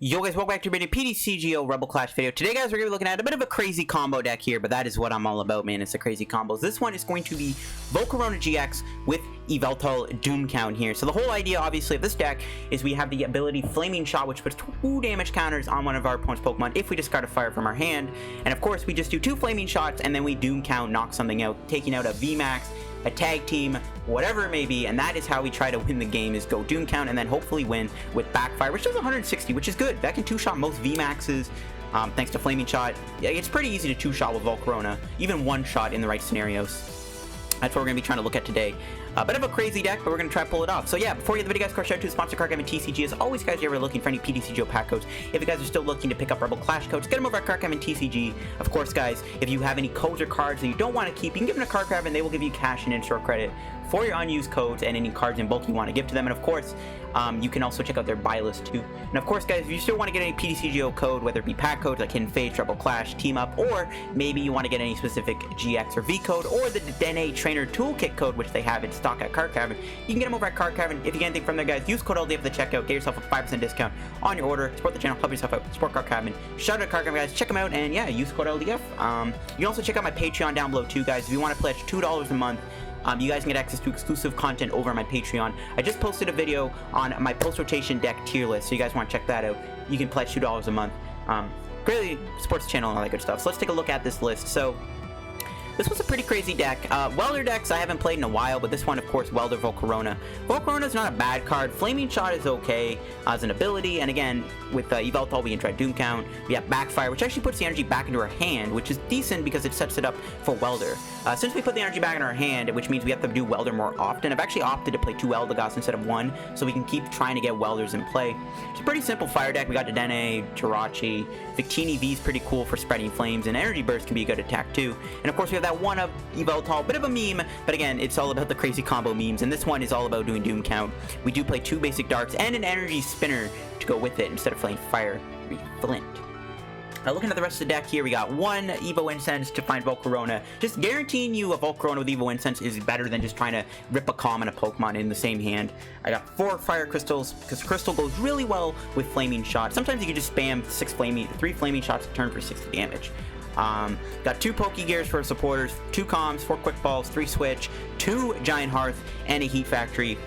Yo guys, welcome back to a PTCGO Rebel Clash video. Today guys, we're going to be looking at a bit of a crazy combo deck here, but that is what I'm all about, man. It's the crazy combos. This one is going to be Volcarona-GX with Yveltal here. So the whole idea, obviously, of this deck is we have the ability Flaming Shot, which puts 2 damage counters on one of our opponent's Pokemon if we discard a fire from our hand. And of course, we just do 2 Flaming Shots, and then we Doom Count, knock something out, taking out a VMAX, a tag team, whatever it may be, and that is how we try to win the game, is go Doom Count and then hopefully win with Backfire, which does 160, which is good. That can 2-shot most VMAXs, thanks to Flaming Shot. Yeah, it's pretty easy to 2-shot with Volcarona, even 1-shot in the right scenarios. That's what we're going to be trying to look at today. A bit of a crazy deck, but we're going to try to pull it off. So yeah, before you get the video, guys, shout out to the sponsor, Card Game and TCG. As always, guys, if you're ever looking for any PTCGO pack codes, if you guys are still looking to pick up Rebel Clash codes, get them over at Card Game and TCG. Of course, guys, if you have any codes or cards that you don't want to keep, you can give them to Card Craft and they will give you cash and in-store credit for your unused codes and any cards in bulk you want to give to them. And of course, you can also check out their buy list too. And of course, guys, if you still want to get any PTCGO code, whether it be pack codes like Hidden Fates, Rebel Clash, Team Up, or maybe you want to get any specific GX or V code, or the Dedenne Trainer Toolkit code, which they have in stock at Card Cavern, you can get them over at Card Cavern. If you get anything from there, guys, use code LD at the checkout, get yourself a 5% discount on your order, support the channel, help yourself out, support Card Cavern. Shout out to Card Cavern, guys, check them out, and yeah, use code LDF. You can also check out my Patreon down below too, guys. If you want to pledge $2 a month, you guys can get access to exclusive content over my Patreon. I just posted a video on my post-rotation deck tier list, so you guys want to check that out. You can pledge $2 a month. Greatly supports the channel and all that good stuff. So let's take a look at this list. So this was a pretty crazy deck. Welder decks I haven't played in a while, but this one, of course, Welder Volcorona. Volcorona is not a bad card. Flaming Shot is okay as an ability, and again, with Yveltal, we can try Doom Count. We have Backfire, which actually puts the energy back into our hand, which is decent because it sets it up for Welder. Since we put the energy back in our hand, which means we have to do Welder more often, I've actually opted to play 2 Eldegoss instead of 1, so we can keep trying to get Welders in play. It's a pretty simple fire deck. We got Dedenne, Jirachi, Victini V is pretty cool for spreading flames, and Energy Burst can be a good attack too. And of course, we have that one of Yveltal, bit of a meme, but again, it's all about the crazy combo memes, and this one is all about doing Doom Count. We do play 2 basic darks and an Energy Spinner to go with it instead of playing Fire Flint. Looking at the rest of the deck here, we got 1 Evo Incense to find Volcarona. Just guaranteeing you a Volcarona with Evo Incense is better than just trying to rip a common a Pokemon in the same hand. I got 4 Fire Crystals, because Crystal goes really well with Flaming Shot. Sometimes you can just spam 3 Flaming Shots a turn for 60 damage. Got 2 Pokégears for supporters, 2 Comms, 4 Quick Balls, 3 Switch, 2 Giant Hearth, and a Heat Factory.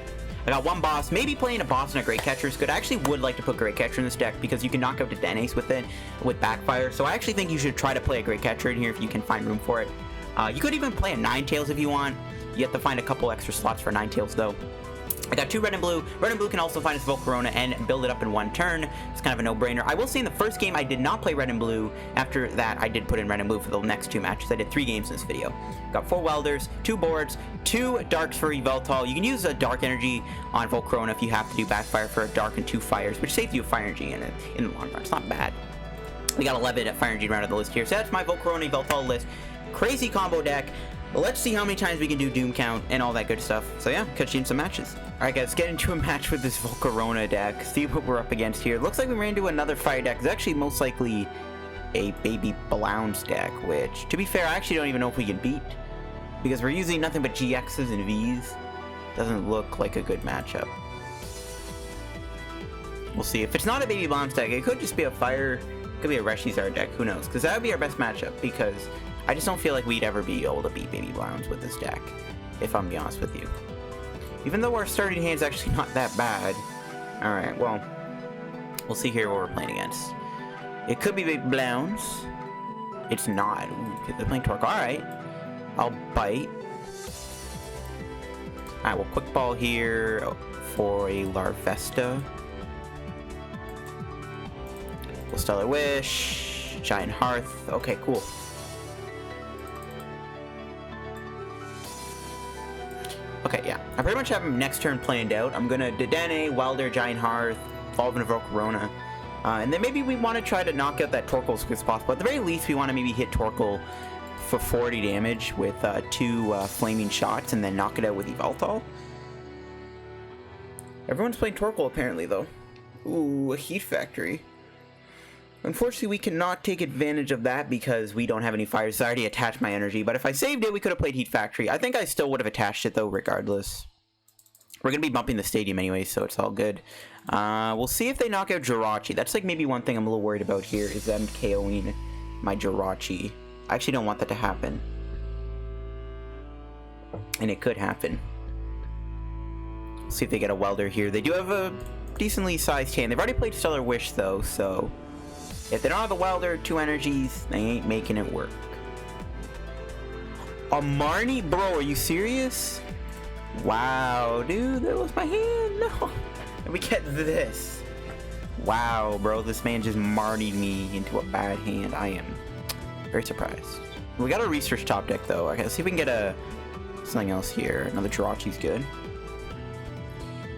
I got 1 boss. Maybe playing a boss and a Great Catcher is good. I actually would like to put Great Catcher in this deck because you can knock out Dedenne with it with Backfire. So I actually think you should try to play a Great Catcher in here if you can find room for it. You could even play a Ninetales if you want. You have to find a couple extra slots for Ninetales though. I got 2 Red and Blue. Red and Blue can also find its Volcarona and build it up in 1 turn. It's kind of a no-brainer. I will say in the first game I did not play Red and Blue. After that I did put in Red and Blue for the next 2 matches. I did 3 games in this video. Got 4 Welders, 2 boards, 2 Darks for Yveltal. You can use a Dark Energy on Volcarona if you have to do Backfire for a Dark and 2 Fires, which saves you a Fire Energy in the long run. It's not bad. We got 11 at Fire Energy round of the list here. So that's my Volcarona Yveltal list. Crazy combo deck. Let's see how many times we can do Doom Count and all that good stuff. So yeah, catch you in some matches. Alright guys, get into a match with this Volcarona deck. See what we're up against here. Looks like we ran into another fire deck. It's actually most likely a Baby Blounce deck, which, to be fair, I actually don't even know if we can beat. Because we're using nothing but GXs and Vs. Doesn't look like a good matchup. We'll see. If it's not a Baby Blounce deck, it could just be a fire, it could be a ReshiZard deck, who knows. Because that would be our best matchup, because I just don't feel like we'd ever be able to beat Baby Blounce with this deck, if I'm being honest with you. Even though our starting hand's actually not that bad. Alright, well, we'll see here what we're playing against. It could be Baby Blounce. It's not. Ooh, they're playing Torkoal. Alright, I'll bite. Alright, we'll Quick Ball here for a Larvesta. We'll Stellar Wish, Giant Hearth. Okay, cool. Okay, yeah. I pretty much have him next turn planned out. I'm gonna Dedenne, Welder, Giant Hearth, evolve into Volcarona. And then maybe we want to try to knock out that Torkoal as quick as possible. At the very least, we want to maybe hit Torkoal for 40 damage with 2 Flaming Shots and then knock it out with Yveltal. Everyone's playing Torkoal apparently, though. Ooh, a Heat Factory. Unfortunately, we cannot take advantage of that because we don't have any fires. I already attached my energy, but if I saved it, we could have played Heat Factory. I think I still would have attached it, though, regardless. We're going to be bumping the stadium anyway, so it's all good. We'll see if they knock out Jirachi. That's like maybe one thing I'm a little worried about here is them KOing my Jirachi. I actually don't want that to happen. And it could happen. See if they get a Welder here. They do have a decently sized hand. They've already played Stellar Wish though, so if they don't have a Welder, 2 energies, they ain't making it work. A Marnie? Bro, are you serious? Wow, dude, that was my hand. No. And we get this. Wow, bro, this man just Marnied me into a bad hand. I am very surprised. We got a research top deck though. Okay, let's see if we can get something else here. Another Jirachi's good.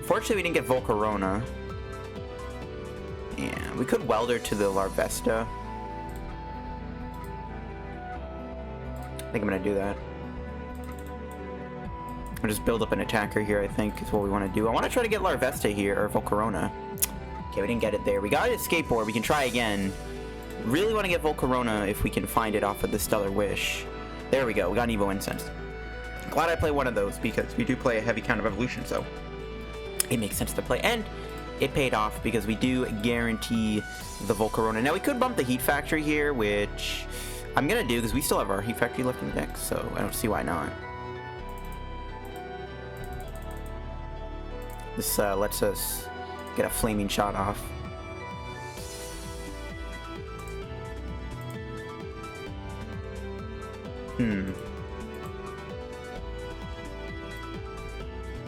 Fortunately, we didn't get Volcorona. Yeah, we could Welder to the Larvesta. I think I'm gonna do that. I'll just build up an attacker here, I think, is what we want to do. I want to try to get Larvesta here, or Volcorona. Okay, we didn't get it there. We got an Escape Board. We can try again. Really want to get Volcorona if we can find it off of the Stellar Wish. There we go. We got an Evo Incense. Glad I play one of those, because we do play a heavy count of Evolution, so it makes sense to play. And it paid off, because we do guarantee the Volcorona. Now, we could bump the Heat Factory here, which I'm going to do, because we still have our Heat Factory left in the deck, so I don't see why not. This lets us get a flaming shot off.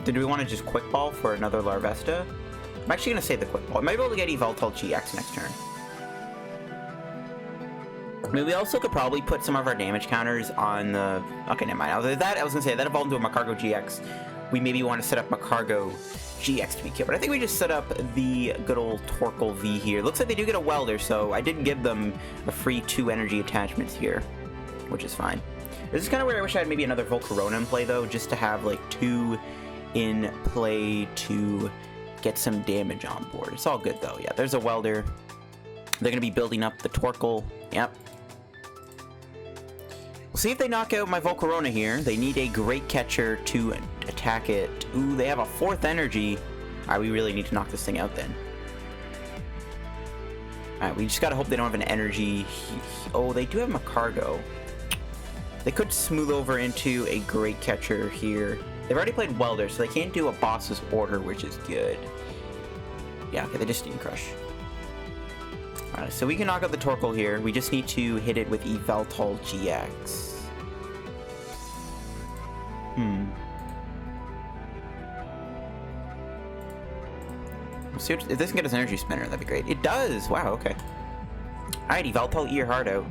Did we want to just Quick Ball for another Larvesta? I'm actually going to save the Quick Ball. I might be able to get Yveltal-GX next turn. I mean, we also could probably put some of our damage counters on the... Okay, never mind. I was going to say, that evolved into a Magcargo-GX. We maybe want to set up Magcargo-GX to be killed. But I think we just set up the good old Torkoal V here. Looks like they do get a Welder, so I did give them a free 2 energy attachments here, which is fine. This is kind of where I wish I had maybe another Volcarona in play, though, just to have, like, 2 in play to get some damage on board. It's all good, though. Yeah, there's a Welder. They're going to be building up the Torkoal. Yep. We'll see if they knock out my Volcorona here. They need a great catcher to attack it. Ooh, they have a 4th energy. Alright, we really need to knock this thing out then. Alright, we just gotta hope they don't have an energy. Oh, they do have Magcargo. They could smooth over into a great catcher here. They've already played Welder, so they can't do a boss's order, which is good. Yeah, okay, they just Steam Crush. Alright, so we can knock out the Torkoal here. We just need to hit it with Yveltal-GX. We'll see if this can get us Energy Spinner, that'd be great. It does! Wow, okay. Alright, Yveltal, eat your heart out.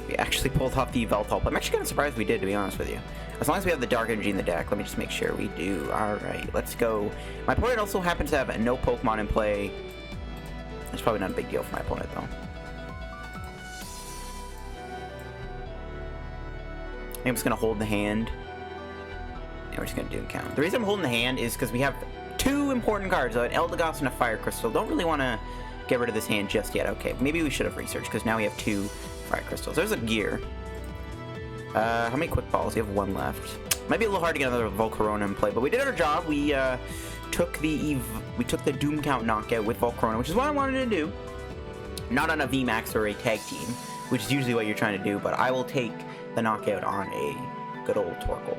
We actually pulled off the Yveltal, but I'm actually kind of surprised we did, to be honest with you. As long as we have the Dark Energy in the deck, let me just make sure we do. Alright, let's go. My opponent also happens to have no Pokemon in play. That's probably not a big deal for my opponent, though. I think I'm just going to hold the hand. And we're just going to do count. The reason I'm holding the hand is because we have 2 important cards, an Eldegoss and a Fire Crystal. Don't really want to get rid of this hand just yet. Okay, maybe we should have researched, because now we have 2 Fire Crystals. There's a gear. How many Quick Balls? We have 1 left. Might be a little hard to get another Volcorona in play, but we did our job. We took the Doom Count knockout with Volcorona, which is what I wanted to do. Not on a VMAX or a tag team, which is usually what you're trying to do, but I will take the knockout on a good old Torkoal.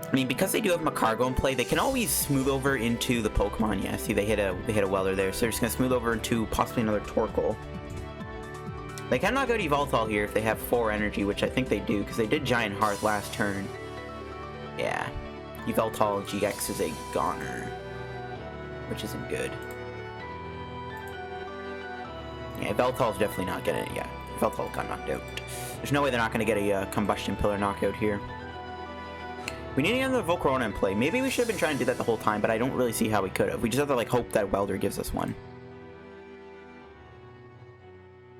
I mean, because they do have Magcargo in play, they can always smooth over into the Pokemon. Yeah, see, they hit a Welder there, so they're just gonna smooth over into possibly another Torkoal. They can knock out Yveltal here if they have 4 energy, which I think they do, because they did Giant Hearth last turn. Yeah, Yveltal-GX is a goner, which isn't good. Yeah, Yveltal's definitely not gonna. Yeah, Yveltal got knocked out. There's no way they're not gonna get a Combustion Pillar knockout here. We need another Volcorona in play. Maybe we should have been trying to do that the whole time, but I don't really see how we could have. We just have to, like, hope that Welder gives us one.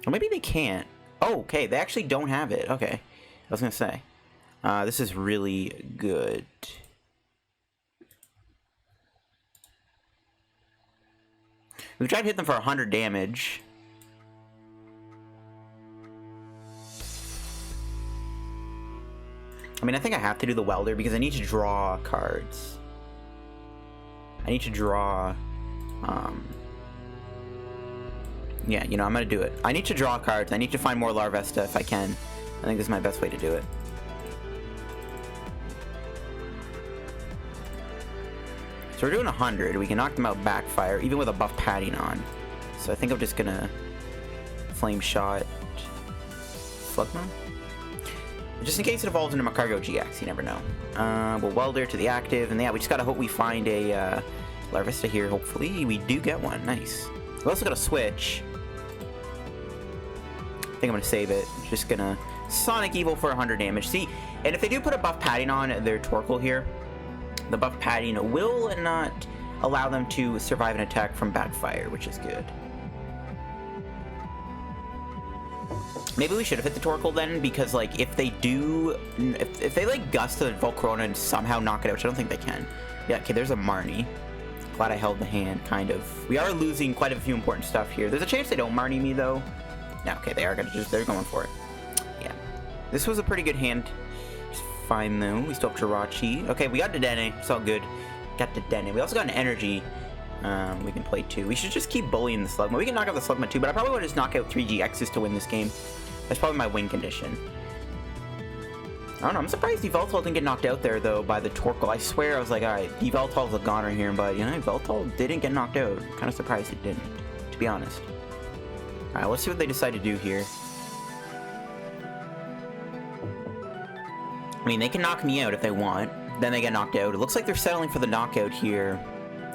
Or maybe they can't. Oh, okay. They actually don't have it. Okay. I was going to say. This is really good. We tried to hit them for 100 damage. I mean, I think I have to do the Welder because I need to draw cards. I need to draw, yeah, you know, I'm gonna do it. I need to draw cards. I need to find more Larvesta if I can. I think this is my best way to do it. So we're doing 100. We can knock them out backfire, even with a buff padding on. So I think I'm just gonna flame shot Slugma. Just in case it evolves into Magcargo GX, you never know. We'll Welder to the active, and yeah, we just gotta hope we find a Larvesta here. Hopefully, we do get one. Nice. We also got a switch. I think I'm gonna save it. Just gonna Sonic Evil for 100 damage. See, and if they do put a buff padding on their Torkoal here, the buff padding will not allow them to survive an attack from backfire, which is good. Maybe we should have hit the Torkoal then, because like if they do, if they like gust the Volcorona and somehow knock it out, which I don't think they can. Yeah, okay, there's a Marnie. Glad I held the hand, kind of. We are losing quite a few important stuff here. There's a chance they don't Marnie me though. No, okay, they are gonna they're going for it. Yeah, this was a pretty good hand. It's fine though. We still have Jirachi. Okay, we got Dedenne. It's all good. Got Dedenne. We also got an Energy. We can play 2. We should just keep bullying the Slugma. We can knock out the Slugma too, but I probably want to just knock out 3 GXs to win this game. That's probably my win condition. I don't know, I'm surprised Yveltal didn't get knocked out there though by the Torkoal. I swear I was like, alright, Yveltal's a goner here, but you know, Yveltal didn't get knocked out. Kind of surprised it didn't, to be honest. Alright, let's see what they decide to do here. I mean, they can knock me out if they want. Then they get knocked out. It looks like they're settling for the knockout here.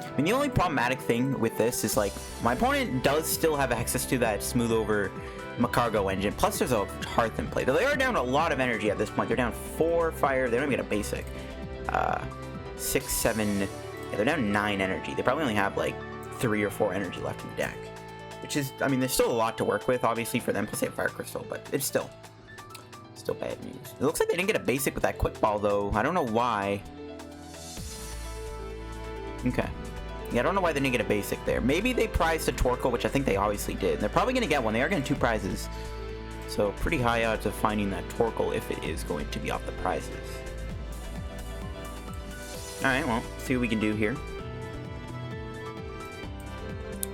I mean, the only problematic thing with this is, like, my opponent does still have access to that smooth over Magcargo engine. Plus, there's a Hearth in play. They are down a lot of energy at this point. They're down 4 fire. They don't even get a basic. 6, 7... Yeah, they're down 9 energy. They probably only have, like, 3 or 4 energy left in the deck. Which is... I mean, there's still a lot to work with, obviously, for them. Plus, they have Fire Crystal, but it's still bad news. It looks like they didn't get a basic with that Quick Ball, though. I don't know why. Okay. Yeah, I don't know why they didn't get a basic there. Maybe they prized a Torkoal, which I think they obviously did. They're probably going to get one. They are getting 2 prizes. So, pretty high odds of finding that Torkoal if it is going to be off the prizes. Alright, well, see what we can do here.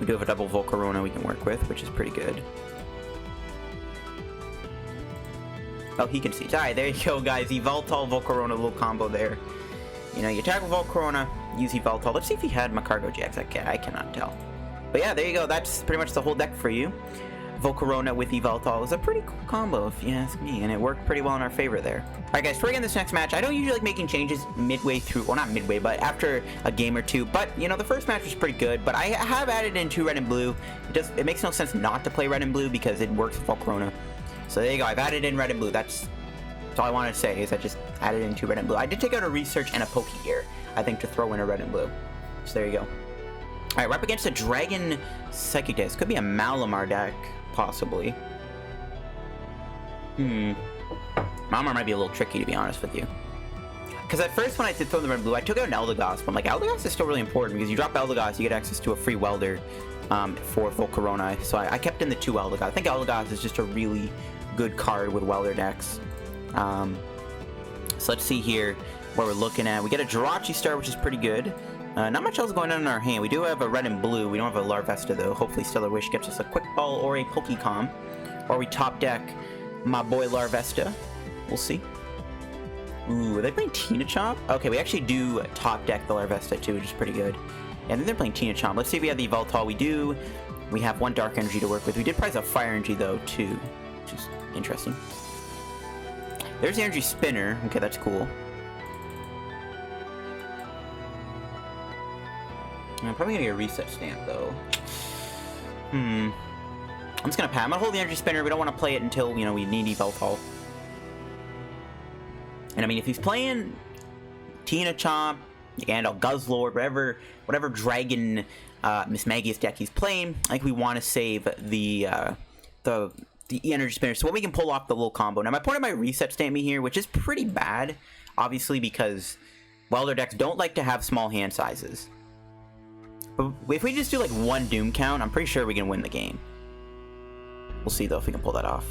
We do have a double Volcorona we can work with, which is pretty good. Oh, he can see. Alright, there you go, guys. Yveltal, Volcorona, little combo there. You know, you attack with Volcorona, use Yveltal. Let's see if he had Magcargo GX. I cannot tell. But yeah, there you go. That's pretty much the whole deck for you. Volcorona with Yveltal is a pretty cool combo, if you ask me, and it worked pretty well in our favor there. Alright guys, before we get into this next match, I don't usually like making changes midway through, well not midway, but after a game or two, but you know, the first match was pretty good, but I have added in 2 red and blue. It makes no sense not to play red and blue because it works with Volcorona. So there you go, I've added in red and blue. That's all I want to say, is I just added in 2 red and blue. I did take out a research and a Pokégear, I think, to throw in a red and blue. So there you go. Alright, we're up against a Dragon Psychic deck. This could be a Malamar deck, possibly. Malamar might be a little tricky, to be honest with you. Because at first, when I did throw the red and blue, I took out an Eldegoss, but I'm like, Eldegoss is still really important, because you drop Eldegoss, you get access to a free Welder for Volcorona. So I kept in the 2 Eldegoss. I think Eldegoss is just a really good card with Welder decks. So let's see here what we're looking at. We get a Jirachi star, which is pretty good. Not much else going on in our hand. We do have a red and blue. We don't have a Larvesta, though. Hopefully Stellar Wish gets us a Quick Ball or a Pokémon. Or we top deck my boy Larvesta. We'll see. Ooh, are they playing TinaChomp? Okay, we actually do top deck the Larvesta, too, which is pretty good. Yeah, I think they're playing TinaChomp. Let's see if we have the Yveltal. We do. We have 1 Dark Energy to work with. We did prize a Fire Energy, though, too, which is interesting. There's the Energy Spinner. Okay, that's cool. I'm probably gonna get a reset stamp, though. I'm just gonna pass. I'm gonna hold the Energy Spinner. We don't want to play it until, you know, we need Yveltal. And I mean, if he's playing TinaChomp, Gandalf, Guzzlord, whatever Dragon Miss Maggie's deck he's playing, I think we want to save the Energy Spinner, so when we can pull off the little combo. Now, my point of my reset stamp me here, which is pretty bad, obviously, because Welder decks don't like to have small hand sizes. But if we just do like 1 Doom count, I'm pretty sure we can win the game. We'll see though if we can pull that off.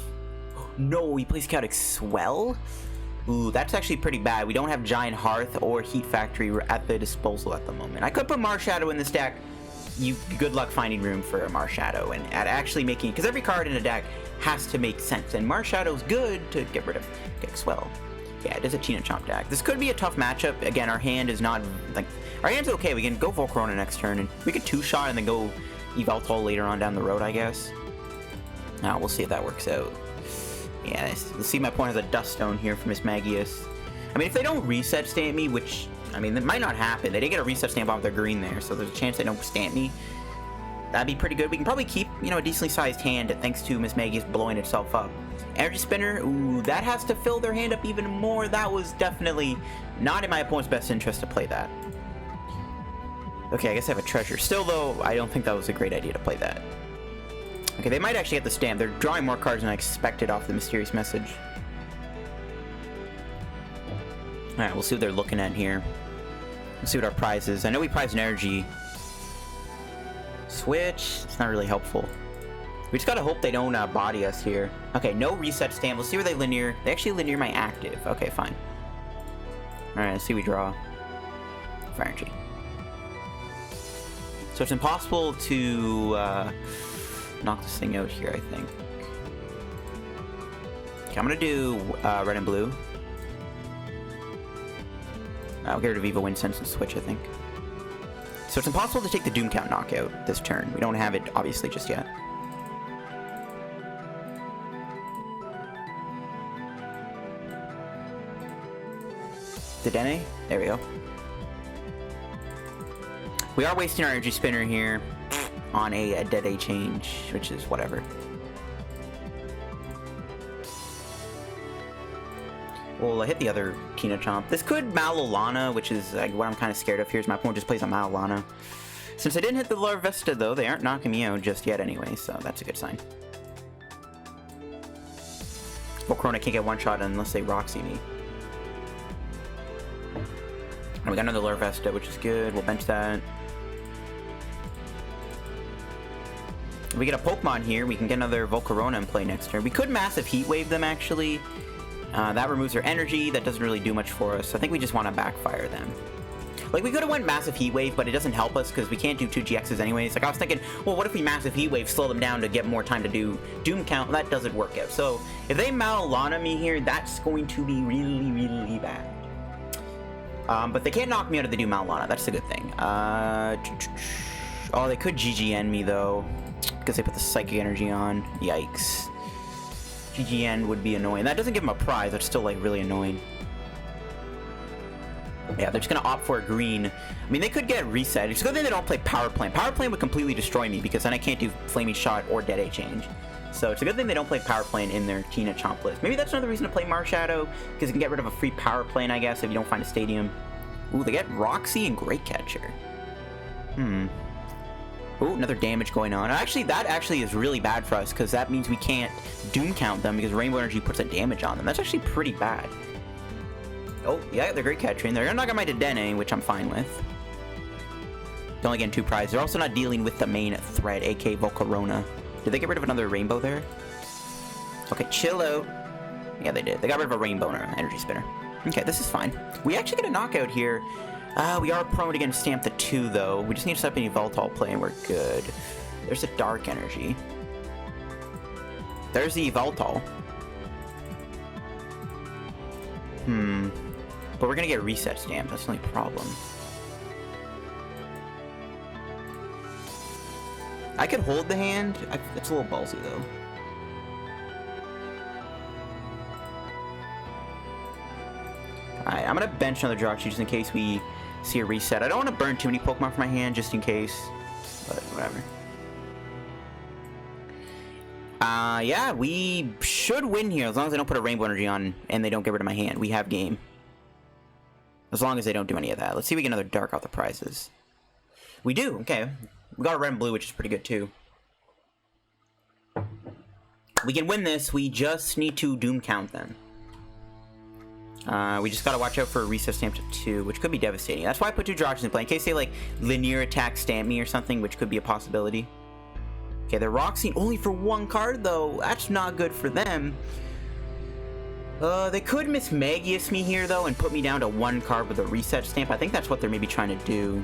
No, he plays Chaotic Swell? Ooh, that's actually pretty bad. We don't have Giant Hearth or Heat Factory at the disposal at the moment. I could put Marshadow in this deck. Good luck finding room for a Marshadow and at actually making, because every card in a deck has to make sense, and Marshadow's good to get rid of Swell. Yeah, it is a TinaChomp deck. This could be a tough matchup. Again, our hand is not, like, our hand's okay. We can go Volcorona next turn, and we could two-shot and then go Yveltal later on down the road, I guess. Now, we'll see if that works out. Yeah, let's see, my point has a Dust Stone here from Miss Magius. I mean, if they don't reset stamp me, which, I mean, that might not happen. They did get a reset stamp off their green there, so there's a chance they don't stamp me. That'd be pretty good. We can probably keep, you know, a decently sized hand thanks to Miss Magius blowing itself up. Energy Spinner, ooh, that has to fill their hand up even more. That was definitely not in my opponent's best interest to play that. Okay, I guess I have a treasure. Still, though, I don't think that was a great idea to play that. Okay, they might actually get the stamp. They're drawing more cards than I expected off the mysterious message. Alright, we'll see what they're looking at here. We'll see what our prize is. I know we prize an energy. Switch. It's not really helpful. We just gotta hope they don't body us here. Okay, no reset stamp. Let's see where they linear. They actually linear my active. Okay, fine. Alright, let's see what we draw. Fire energy. So it's impossible to knock this thing out here, I think. Okay, I'm gonna do red and blue. I'll get rid of Evolution Incense and switch, I think. So it's impossible to take the Doom Count knockout this turn. We don't have it, obviously, just yet. Dedenne? There we go. We are wasting our Energy Spinner here on a Dedenne change, which is whatever. We'll hit the other TinaChomp. This could Malolana, which is like what I'm kind of scared of here. Is my opponent just plays on Malolana. Since I didn't hit the Larvesta, though, they aren't knocking me out just yet anyway, so that's a good sign. Volcorona can't get one shot unless they Roxy me. And we got another Larvesta, which is good. We'll bench that. If we get a Pokemon here, we can get another Volcarona in play next turn. We could Massive Heat Wave them, actually. That removes their energy. That doesn't really do much for us. I think we just want to backfire them. Like, we could have went Massive Heat Wave, but it doesn't help us because we can't do 2 GXs anyways. Like, I was thinking, well, what if we Massive Heat Wave, slow them down to get more time to do Doom Count? That doesn't work out. So, if they Malolana me here, that's going to be really, really bad. But they can't knock me out if they do Malolana. That's the good thing. Oh, they could GGN me, though, because they put the Psychic Energy on. Yikes. GGN would be annoying. That doesn't give them a prize. That's still, like, really annoying. Yeah, they're just going to opt for a green. I mean, they could get reset. It's a good thing they don't play Power Plant. Power Plant would completely destroy me because then I can't do Flaming Shot or Dedenne change. So it's a good thing they don't play Power Plant in their TinaChomp list. Maybe that's another reason to play Marshadow, because you can get rid of a free Power Plant, I guess, if you don't find a stadium. Ooh, they get Roxy and Great Catcher. Ooh, another damage going on. Actually, that actually is really bad for us, because that means we can't Doom Count them, because Rainbow Energy puts a damage on them. That's actually pretty bad. Oh, yeah, they're Great Catcher in there. They're not gonna my Dedenne, which I'm fine with. They're only getting 2 prizes. They're also not dealing with the main threat, aka Volcorona. Did they get rid of another Rainbow there? Okay, chill out. Yeah, they did. They got rid of a Rainbow and an Energy Spinner. Okay, this is fine. We actually get a knockout here. We are prone against Stamp the 2, though. We just need to set up an Yveltal play, and we're good. There's a Dark Energy. There's the Yveltal. But we're gonna get reset stamped. That's the only problem. I could hold the hand. It's a little ballsy, though. Alright, I'm gonna bench another Jirachi just in case we see a reset. I don't want to burn too many Pokemon from my hand just in case, but whatever. Yeah, we should win here as long as I don't put a Rainbow Energy on and they don't get rid of my hand. We have game. As long as they don't do any of that. Let's see if we get another Dark off the prizes. We do, okay. We got a red and blue, which is pretty good too. We can win this, we just need to Doom Count them. We just gotta watch out for a reset stamp to 2, which could be devastating. That's why I put 2 Jirachi in play, in case they, like, linear attack stamp me or something, which could be a possibility. Okay, they're Roxy only for 1 card, though. That's not good for them. They could Miss Magius me here, though, and put me down to 1 card with a reset stamp. I think that's what they're maybe trying to do.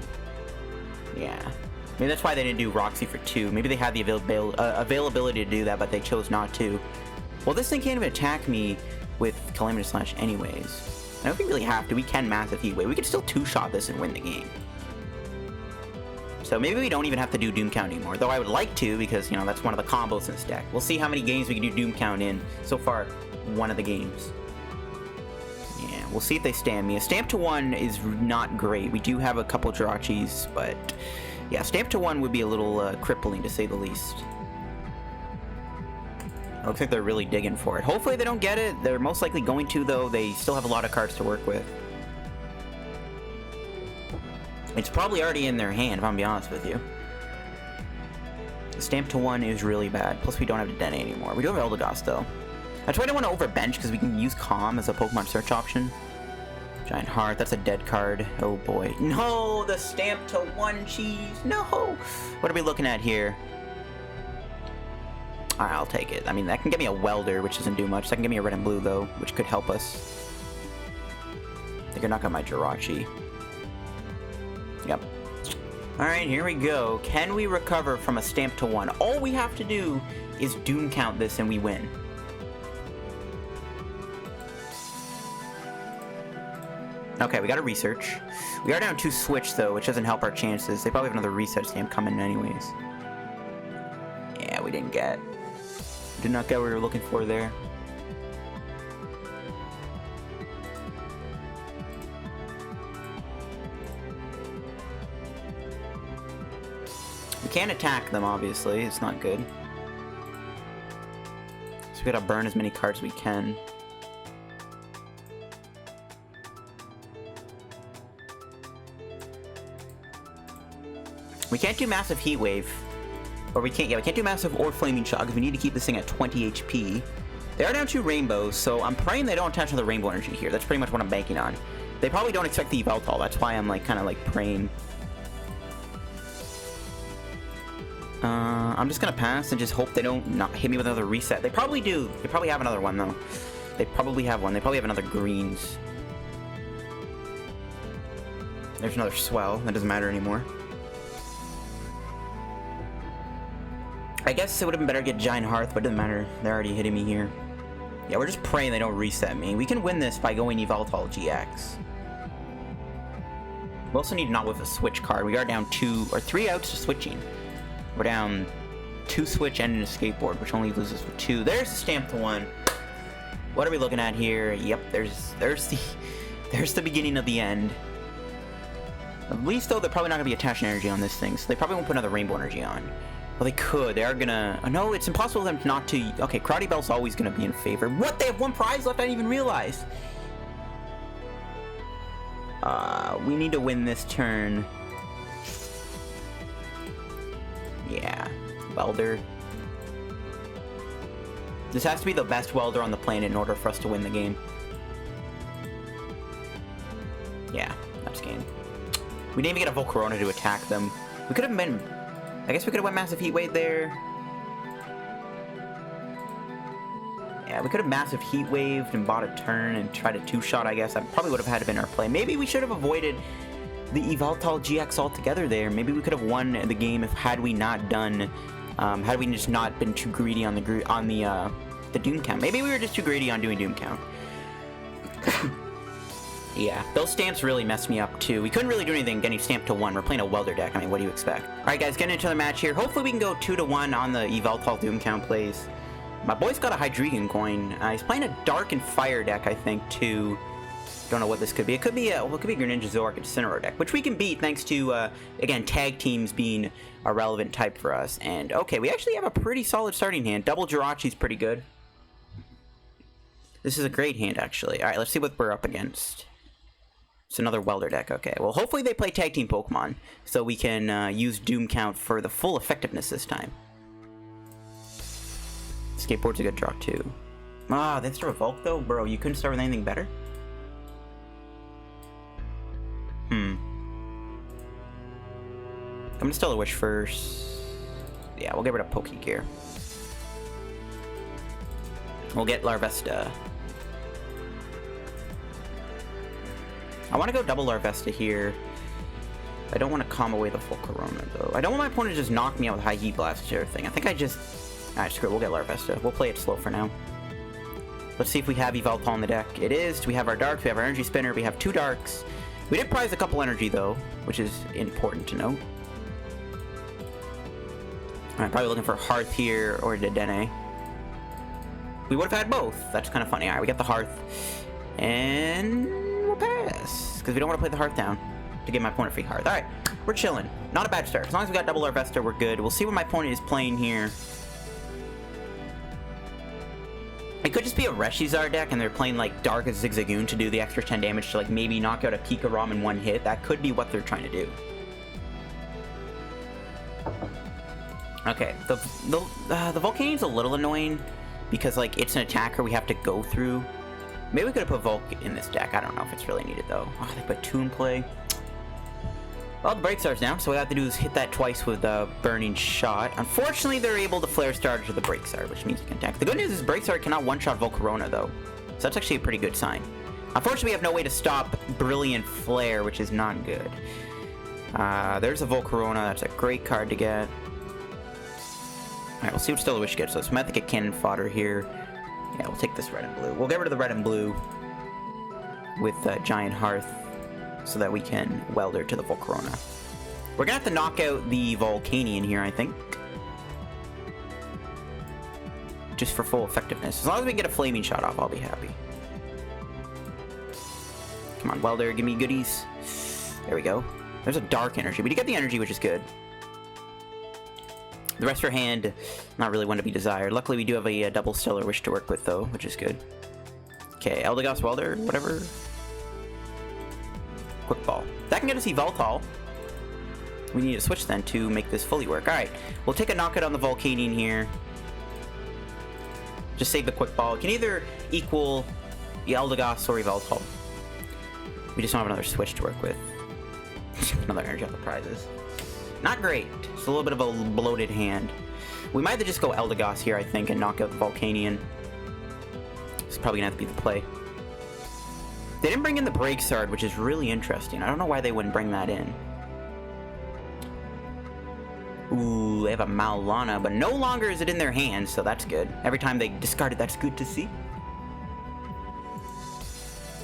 Yeah. Maybe that's why they didn't do Roxy for 2. Maybe they had the availability to do that, but they chose not to. Well, this thing can't even attack me with Calamity Slash anyways. I don't think we really have to. We can Massive Heat Wave. We could still 2-shot this and win the game. So maybe we don't even have to do Doom Count anymore. Though I would like to, because, you know, that's one of the combos in this deck. We'll see how many games we can do Doom Count in. So far, 1 of the games. Yeah, we'll see if they stand me. A Stamp to 1 is not great. We do have a couple Jirachis, but... yeah, Stamp to 1 would be a little crippling, to say the least. Looks like they're really digging for it. Hopefully they don't get it. They're most likely going to, though. They still have a lot of cards to work with. It's probably already in their hand, if I'm being honest with you. Stamp to 1 is really bad. Plus, we don't have Dedenne anymore. We do have Eldegoss, though. That's why I don't want to overbench, because we can use Calm as a Pokemon search option. Giant Hearth, that's a dead card. Oh boy. No, the Stamp to 1 cheese. No. What are we looking at here? Alright, I'll take it. I mean, that can give me a Welder, which doesn't do much. That can give me a Red and Blue, though, which could help us. I think I knock out my Jirachi. Yep. Alright, here we go. Can we recover from a Stamp to 1? All we have to do is Doom Count this and we win. Okay, we got a research. We are down 2 switch, though, which doesn't help our chances. They probably have another reset stamp coming anyways. Yeah, we didn't get. Did not get what we were looking for there. We can't attack them, obviously. It's not good. So we gotta burn as many cards as we can. We can't do Massive Heat Wave. Or we can't do Massive or Flaming Shot because we need to keep this thing at 20 HP. They are down 2 rainbows, so I'm praying they don't attach another rainbow energy here. That's pretty much what I'm banking on. They probably don't expect the Yveltal. That's why I'm like kind of like praying. I'm just gonna pass and just hope they don't not hit me with another reset. They probably do. They probably have another one though. They probably have one. They probably have another greens. There's another swell. That doesn't matter anymore. I guess it would have been better to get Giant Hearth, but it doesn't matter. They're already hitting me here. Yeah, we're just praying they don't reset me. We can win this by going Yveltal-GX. We also need not with a switch card. We are down 2 or 3 outs to switching. We're down 2 switch and an Escape Board, which only loses with 2. There's the Stamp to 1. What are we looking at here? Yep, there's the beginning of the end. At least though, they're probably not gonna be attaching energy on this thing, so they probably won't put another rainbow energy on. Well, they could. They are gonna... Oh, no, it's impossible for them not to... Okay, Crowdy Bell's always gonna be in favor. What? They have 1 prize left? I didn't even realize. We need to win this turn. Yeah. Welder. This has to be the best Welder on the planet in order for us to win the game. Yeah, that's game. We didn't even get a Volcorona to attack them. We could have been... I guess we could have went Massive Heat Wave there. Yeah, we could have Massive Heat Waved and bought a turn and tried a 2-shot, I guess. That probably would have had to been our play. Maybe we should have avoided the Yveltal-GX altogether there. Maybe we could have won the game if had we not done... had we just not been too greedy on the Doom Count. Maybe we were just too greedy on doing Doom Count. Yeah, those stamps really messed me up too. We couldn't really do anything getting Stamped to 1. We're playing a Welder deck. I mean, what do you expect? Alright guys, getting into the match here. Hopefully we can go 2-1 on the Yveltal Doom Count plays. My boy's got a Hydreigon coin. He's playing a Dark and Fire deck, I think, too. Don't know what this could be. It could be a Greninja Zoroark Incineroar deck, which we can beat thanks to, again, tag teams being a relevant type for us. And, okay, we actually have a pretty solid starting hand. Double Jirachi's pretty good. This is a great hand, actually. Alright, let's see what we're up against. It's another Welder deck, okay. Well, hopefully they play tag team Pokemon, so we can use Doom Count for the full effectiveness this time. Escape Board's a good draw, too. Ah, they have to Revolt, though? Bro, you couldn't start with anything better? I'm gonna Stellar Wish first. Yeah, we'll get rid of Pokégear. We'll get Larvesta. I want to go double Larvesta here. I don't want to calm away the Volcorona, though. I don't want my opponent to just knock me out with high heat blast or everything. I think I just... Alright, screw it. We'll get Larvesta. We'll play it slow for now. Let's see if we have Yveltal on the deck. It is. Do we have our darks? We have our Energy Spinner. We have 2 darks. We did prize a couple energy, though, which is important to note. Alright, probably looking for Hearth here or Dedenne. We would have had both. That's kind of funny. Alright, we got the Hearth. And we'll pass. Because we don't want to play the Hearth down to give my opponent free Hearth. Alright, we're chilling. Not a bad start. As long as we got double Larvesta, we're good. We'll see what my opponent is playing here. It could just be a ReshiZard deck and they're playing like Dark as Zigzagoon to do the extra 10 damage to like maybe knock out a Pikarom in 1 hit. That could be what they're trying to do. Okay, the Volcanian's a little annoying because like it's an attacker we have to go through. Maybe we could have put Volk in this deck. I don't know if it's really needed though. Oh, they put 2 in play. Well, the Break Star's down, so what we have to do is hit that twice with a Burning Shot. Unfortunately, they're able to Flare Starter to the Break Star, which means you can attack. The good news is Break Star cannot one-shot Volcarona, though. So that's actually a pretty good sign. Unfortunately, we have no way to stop Brilliant Flare, which is not good. There's a Volcorona. That's a great card to get. Alright, we'll see what Stellar Wish gets us. We might have to get Cannon Fodder here. Yeah, we'll take this red and blue. We'll get rid of the red and blue with Giant Hearth, so that we can Welder to the Volcorona. We're gonna have to knock out the Volcanian here, I think. Just for full effectiveness. As long as we can get a Flaming Shot off, I'll be happy. Come on, Welder, give me goodies. There we go. There's a Dark Energy. We did get the energy, which is good. The rest of our hand, not really one to be desired. Luckily, we do have a double Stellar Wish to work with, though, which is good. Okay, Eldegoss, Welder, whatever. Quick Ball. That can get us Yveltal. We need to switch then to make this fully work. Alright, we'll take a knockout on the Volcanian here. Just save the Quick Ball. It can either equal the Eldegoss or Yveltal. We just don't have another switch to work with. Another energy off the prizes. Not great. It's a little bit of a bloated hand. We might have to just go Eldegoss here, I think, and knock out the Volcanian. It's probably gonna have to be the play. They didn't bring in the Break Sard, which is really interesting. I don't know why they wouldn't bring that in. Ooh, they have a Maulana, but no longer is it in their hands, so that's good. Every time they discard it, that's good to see.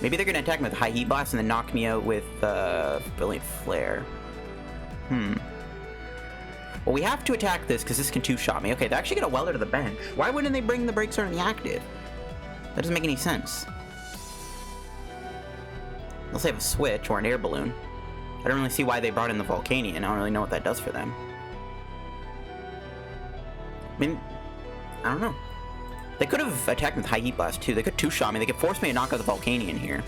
Maybe they're gonna attack me with High Heat Blast and then knock me out with Brilliant Flare. Well, we have to attack this because this can 2-shot me. Okay, they're actually gonna Welder to the bench. Why wouldn't they bring the Break Sard in the active? That doesn't make any sense. Unless they have a switch or an air balloon. I don't really see why they brought in the Volcanian. I don't really know what that does for them. I mean, I don't know. They could have attacked with High Heat Blast too. They could 2-shot me. They could force me to knock out the Volcanian here.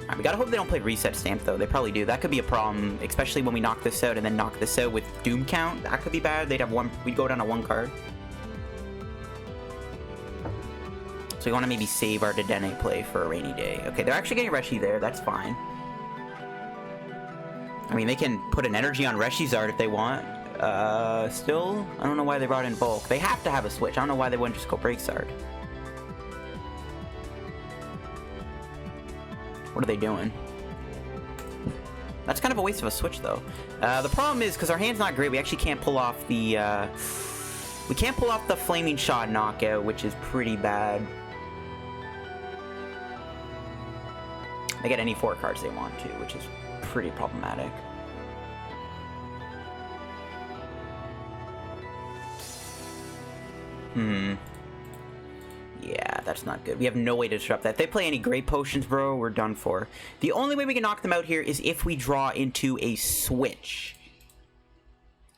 Alright, we gotta hope they don't play Reset Stamp though. They probably do. That could be a problem, especially when we knock this out and then knock this out with Doom Count. That could be bad. They'd have one. We'd go down to 1 card. So we want to maybe save our Dedenne play for a rainy day. Okay, they're actually getting Reshi there. That's fine. I mean, they can put an energy on ReshiZard if they want. Still, I don't know why they brought in Volk. They have to have a switch. I don't know why they wouldn't just go Breaksard. What are they doing? That's kind of a waste of a switch, though. The problem is, because our hand's not great, we actually can't pull off the, we can't pull off the Flaming Shot knockout, which is pretty bad. They get any 4 cards they want to, which is pretty problematic. Yeah, that's not good. We have no way to disrupt that. If they play any Great Potions, bro, we're done for. The only way we can knock them out here is if we draw into a switch.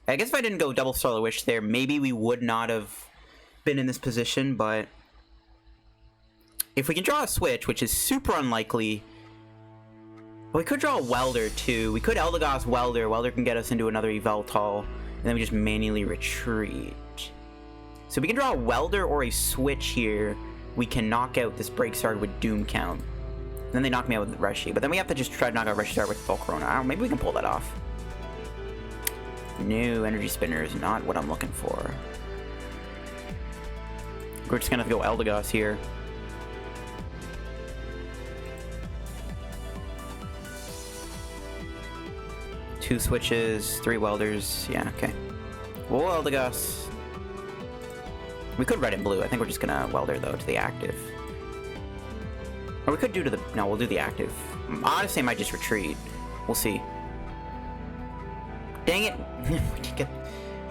I guess if I didn't go double Stellar Wish there, maybe we would not have been in this position, but if we can draw a switch, which is super unlikely, we could draw a Welder too. We could Eldegoss Welder. Welder can get us into another Yveltal, and then we just manually retreat. So we can draw a Welder or a switch here. We can knock out this Breaksard with Doom Count. And then they knock me out with Reshi, but then we have to just try to knock out ReshiZard with Volcorona. I don't know, maybe we can pull that off. New Energy Spinner is not what I'm looking for. We're just gonna go Eldegoss here. 2 switches, 3 welders. Yeah, okay. We'll Eldegoss. We could red and blue. I think we're just gonna welder though to the active. Or we could do to the... No, we'll do the active. Honestly, I might just retreat. We'll see. Dang it!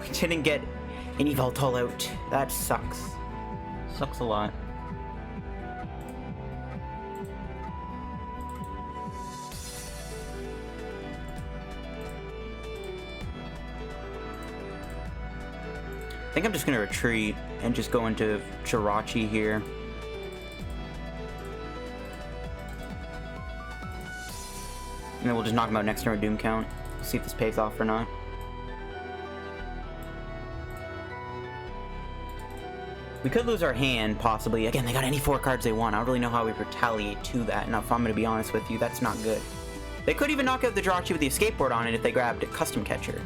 we didn't get an Yveltal out. That sucks. Sucks a lot. I think I'm just gonna retreat and just go into Jirachi here. And then we'll just knock him out next turn with Doom Count. See if this pays off or not. We could lose our hand, possibly. Again, they got any 4 cards they want. I don't really know how we retaliate to that. Now, if I'm going to be honest with you, that's not good. They could even knock out the Jirachi with the Escape Board on it if they grabbed a Custom Catcher.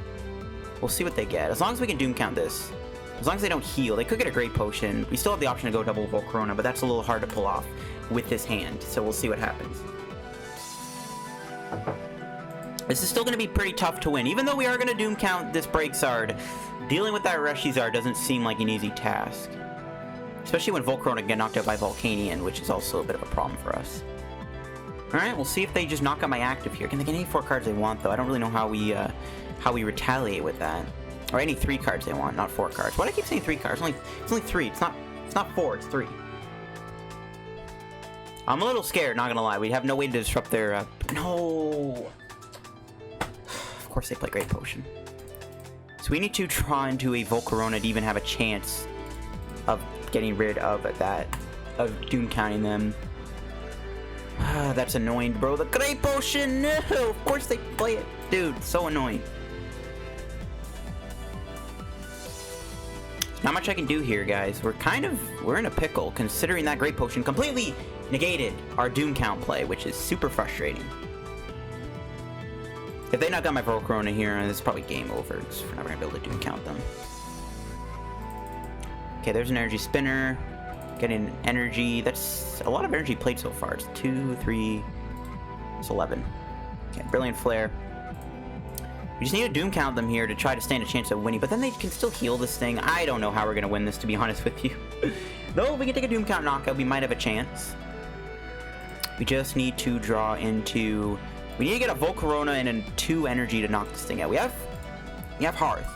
We'll see what they get. As long as we can Doom Count this. As long as they don't heal. They could get a Great Potion. We still have the option to go double Volcorona, but that's a little hard to pull off with this hand. So we'll see what happens. This is still going to be pretty tough to win. Even though we are going to Doom Count this ReshiZard, dealing with that ReshiZard doesn't seem like an easy task. Especially when Volcorona get knocked out by Volcanion, which is also a bit of a problem for us. Alright, we'll see if they just knock out my active here. Can they get any 4 cards they want, though? I don't really know how we retaliate with that. Or any 3 cards they want, not 4 cards. Why do I keep saying 3 cards? It's only 3. It's not 4, it's 3. I'm a little scared, not gonna lie. We have no way to disrupt their, No! Of course they play Great Potion. So we need to draw into a Volcorona to even have a chance of getting rid of that, of Doom Counting them. That's annoying, bro. The Great Potion! No! Of course they play it. Dude, so annoying. Not much I can do here, guys. We're in a pickle, considering that Great Potion completely negated our Doom Count play, which is super frustrating. If they knock out my Volcorona here, this is probably game over, because we're never going to be able to Doom Count them. Okay, there's an Energy Spinner. Getting energy. That's a lot of energy played so far. It's 2, 3, it's 11. Okay, Brilliant Flare. We just need to Doom Count them here to try to stand a chance of winning, but then they can still heal this thing. I don't know how we're going to win this, to be honest with you. Though, if we can take a Doom Count knockout, we might have a chance. We just need to draw into... We need to get a Volcorona and a 2 energy to knock this thing out. We have Hearth.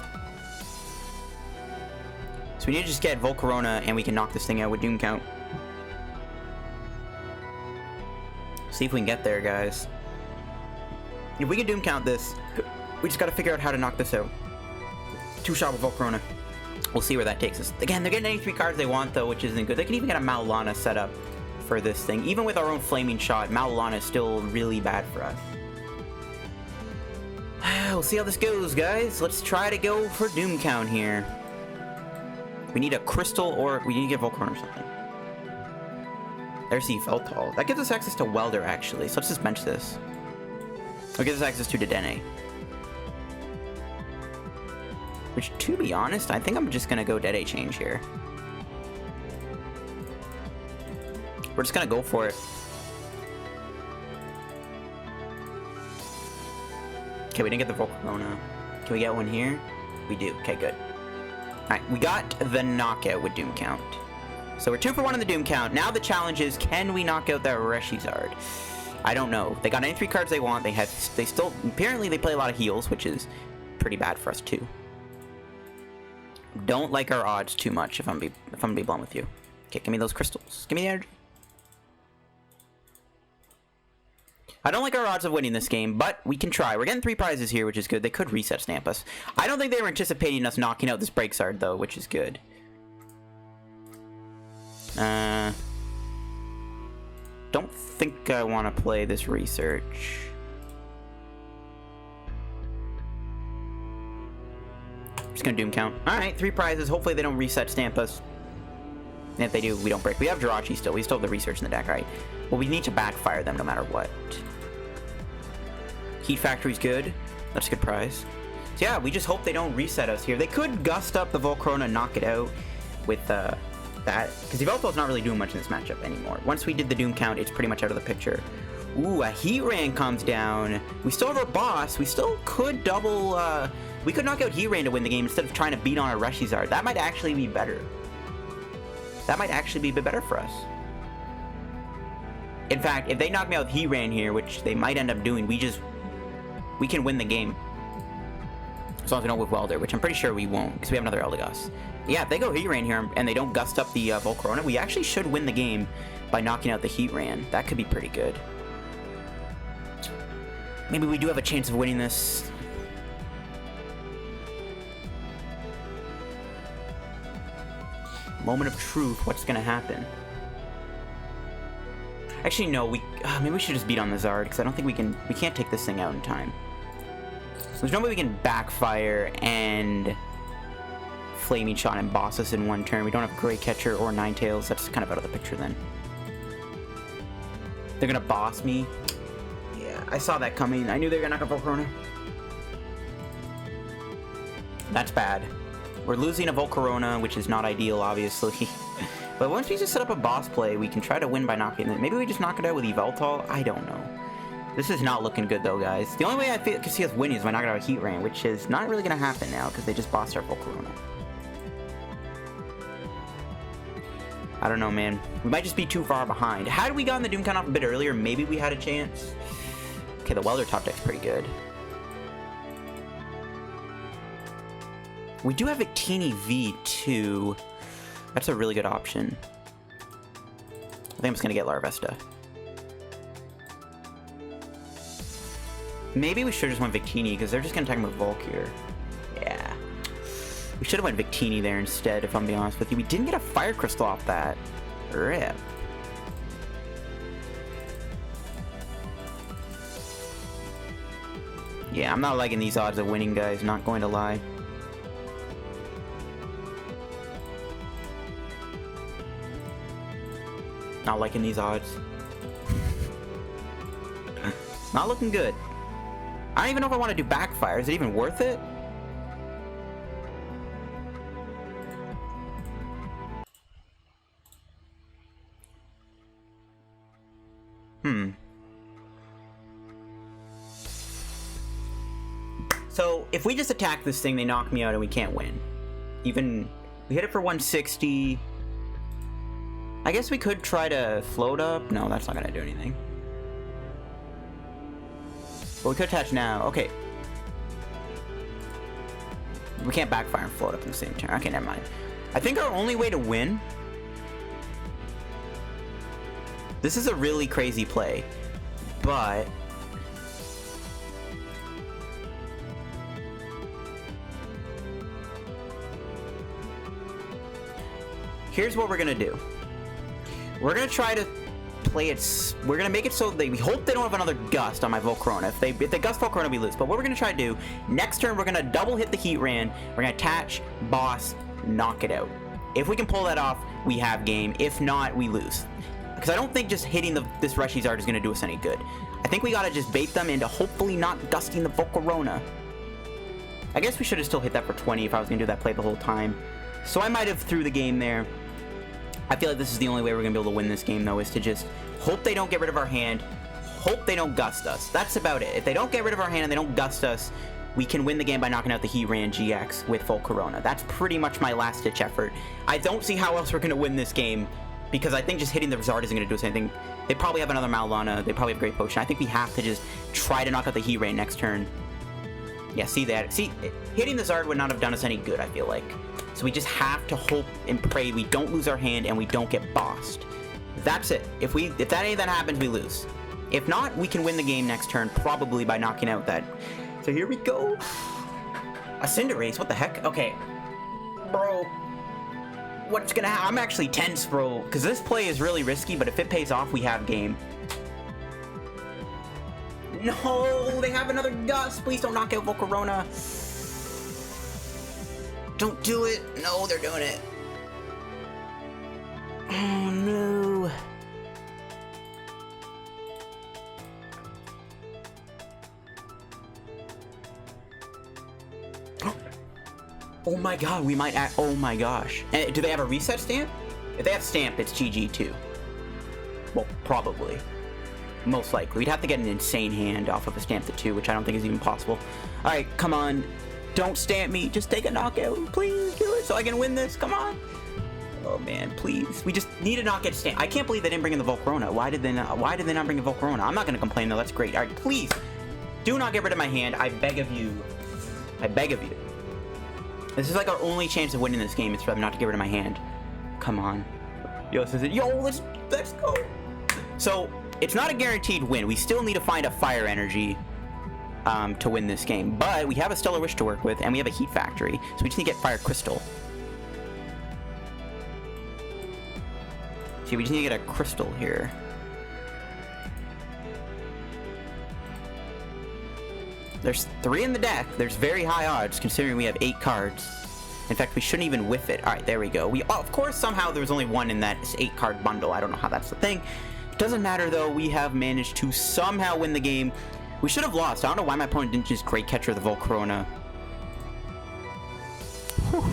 So we need to just get Volcorona and we can knock this thing out with Doom Count. See if we can get there, guys. If we can Doom Count this, we just gotta figure out how to knock this out. 2-shot with Volcorona. We'll see where that takes us. Again, they're getting any 3 cards they want, though, which isn't good. They can even get a Maulana set up for this thing. Even with our own Flaming Shot, Maulana is still really bad for us. We'll see how this goes, guys. Let's try to go for Doom Count here. We need a Crystal, or we need to get Volcorona or something. There's the Yveltal. That gives us access to Welder, actually. So let's just bench this. It gives us access to Dedenne. Which, to be honest, I think I'm just going to go Dedenne change here. We're just going to go for it. Okay, we didn't get the Volcorona. Can we get one here? We do. Okay, good. Alright, we got the knockout with Doom Count. So we're 2 for 1 on the Doom Count. Now the challenge is, can we knock out that ReshiZard? I don't know. They got any 3 cards they want. They still, apparently they play a lot of heals, which is pretty bad for us too. Don't like our odds too much, if I'm gonna be blunt with you. Okay, give me those crystals. Give me the energy. I don't like our odds of winning this game, but we can try. We're getting 3 prizes here, which is good. They could reset stamp us. I don't think they were anticipating us knocking out this ReshiZard, though, which is good. Don't think I want to play this research. Just gonna Doom Count. Alright, 3 prizes. Hopefully they don't reset stamp us. And if they do, we don't break. We have Jirachi still. We still have the research in the deck, right? Well, we need to backfire them no matter what. Heat Factory's good. That's a good prize. So yeah, we just hope they don't reset us here. They could gust up the Volcorona and knock it out with that. Because Yveltal's not really doing much in this matchup anymore. Once we did the Doom Count, it's pretty much out of the picture. Ooh, a Heatran comes down. We still have our boss. We still could double, we could knock out Heatran to win the game instead of trying to beat on a ReshiZard. That might actually be better. That might actually be a bit better for us. In fact, if they knock me out with Heatran here, which they might end up doing, we can win the game. As long as we don't with Welder, which I'm pretty sure we won't, because we have another Eldegoss. Yeah, if they go Heatran here and they don't gust up the Volcorona, we actually should win the game by knocking out the Heatran. That could be pretty good. Maybe we do have a chance of winning this. Moment of truth, what's gonna happen? Actually, no, maybe we should just beat on the Zard, because I don't think we can't take this thing out in time. There's no way we can backfire and Flaming Shot and boss us in one turn. We don't have Great Catcher or Ninetales. That's kind of out of the picture then. They're gonna boss me. Yeah, I saw that coming. I knew they were gonna knock out Volcorona. That's bad. We're losing a Volcorona, which is not ideal, obviously. But once we just set up a boss play, we can try to win by knocking it. Maybe we just knock it out with Yveltal? I don't know. This is not looking good, though, guys. The only way I can see us winning is by knocking out a Heatran, which is not really going to happen now, because they just bossed our Volcorona. I don't know, man. We might just be too far behind. Had we gotten the Doom Count off a bit earlier, maybe we had a chance. Okay, the Welder top deck's pretty good. We do have Victini V, too. That's a really good option. I think I'm just going to get Larvesta. Maybe we should have just went Victini, because they're just going to attack him with Volcarona. Yeah. We should have went Victini there instead, if I'm being honest with you. We didn't get a Fire Crystal off that. Rip. Yeah, I'm not liking these odds of winning, guys. Not going to lie. Not liking these odds. Not looking good. I don't even know if I want to do backfire. Is it even worth it? So, if we just attack this thing, they knock me out and we can't win. Even, we hit it for 160. I guess we could try to float up. No, that's not going to do anything. But we could attach now. Okay. We can't backfire and float up in the same turn. Okay, never mind. I think our only way to win... This is a really crazy play. But... Here's what we're going to do. We're going to try to play it... We're going to make it so we hope they don't have another gust on my Volcorona. If they gust Volcorona, we lose. But what we're going to try to do, next turn, we're going to double hit the Heatran. We're going to attach, boss, knock it out. If we can pull that off, we have game. If not, we lose. Because I don't think just hitting this ReshiZard is going to do us any good. I think we got to just bait them into hopefully not gusting the Volcorona. I guess we should have still hit that for 20 if I was going to do that play the whole time. So I might have threw the game there. I feel like this is the only way we're going to be able to win this game, though, is to just hope they don't get rid of our hand, hope they don't gust us. That's about it. If they don't get rid of our hand and they don't gust us, we can win the game by knocking out the Heatran-GX with Volcorona. That's pretty much my last-ditch effort. I don't see how else we're going to win this game, because I think just hitting the Zard isn't going to do us anything. They probably have another Malvana. They probably have Great Potion. I think we have to just try to knock out the Heatran next turn. Yeah, see that? See, hitting the Zard would not have done us any good, I feel like. So we just have to hope and pray we don't lose our hand and we don't get bossed. That's it. If any of that happens, we lose. If not, we can win the game next turn, probably by knocking out that. So here we go. A Cinderace, what the heck? Okay. Bro. What's gonna happen? I'm actually tense, bro. Because this play is really risky, but if it pays off, we have game. No, they have another gust. Please don't knock out Volcorona. Don't do it. No, they're doing it. Oh, no. Oh my god, we might act. Oh my gosh. And do they have a reset stamp? If they have stamp, it's GG too. Well, probably. Most likely. We'd have to get an insane hand off of a Stamp the 2, which I don't think is even possible. Alright, come on. Don't stamp me. Just take a knockout. Please do it so I can win this. Come on. Oh man, please. We just need to not get stamped. I can't believe they didn't bring in the Volcorona. Why did they not bring a Volcorona? I'm not going to complain though. That's great. Alright, please. Do not get rid of my hand. I beg of you. I beg of you. This is like our only chance of winning this game. It's for them not to get rid of my hand. Come on. Yo, this is it. Yo, let's go. So, it's not a guaranteed win. We still need to find a fire energy to win this game. But we have a Stellar Wish to work with, and we have a Heat Factory. So we just need to get Fire Crystal. See, we just need to get a Crystal here. There's 3 in the deck. There's very high odds, considering we have 8 cards. In fact, we shouldn't even whiff it. Alright, there we go. Of course, somehow there was only 1 in that 8-card bundle. I don't know how that's the thing. Doesn't matter, though. We have managed to somehow win the game. We should have lost. I don't know why my opponent didn't just Great Catcher the Volcorona. Whew.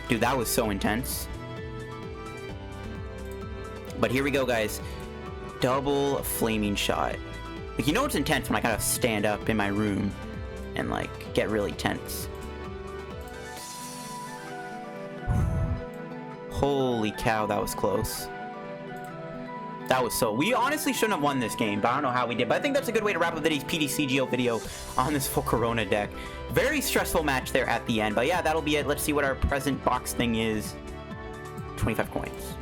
Dude, that was so intense. But here we go, guys. Double Flaming Shot. Like, you know it's intense when I kind of stand up in my room and, like, get really tense. Holy cow, that was close. That was so... We honestly shouldn't have won this game, but I don't know how we did. But I think that's a good way to wrap up today's PTCGO video on this Volcorona deck. Very stressful match there at the end. But yeah, that'll be it. Let's see what our present box thing is. 25 coins.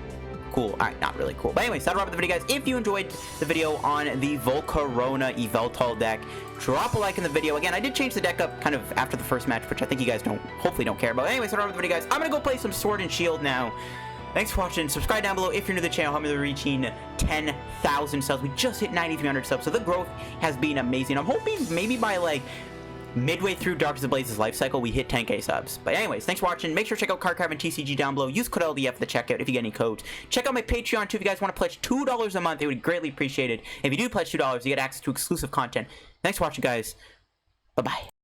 Cool. Alright, not really cool. But anyways, that'll wrap up the video, guys. If you enjoyed the video on the Volcorona Yveltal deck, drop a like in the video. Again, I did change the deck up kind of after the first match, which I think you guys hopefully don't care about. Anyways, that'll wrap up the video, guys. I'm gonna go play some Sword and Shield now. Thanks for watching. Subscribe down below if you're new to the channel. Help me to reaching 10,000 subs. We just hit 9,300 subs, so the growth has been amazing. I'm hoping maybe by like midway through Dark as Blazes life cycle, we hit 10k subs. But anyways, thanks for watching. Make sure to check out Card Craft and TCG down below. Use code LDF at the checkout if you get any codes. Check out my Patreon too if you guys want to pledge $2 a month. It would greatly appreciate it. If you do pledge $2, you get access to exclusive content. Thanks for watching, guys. Bye-bye.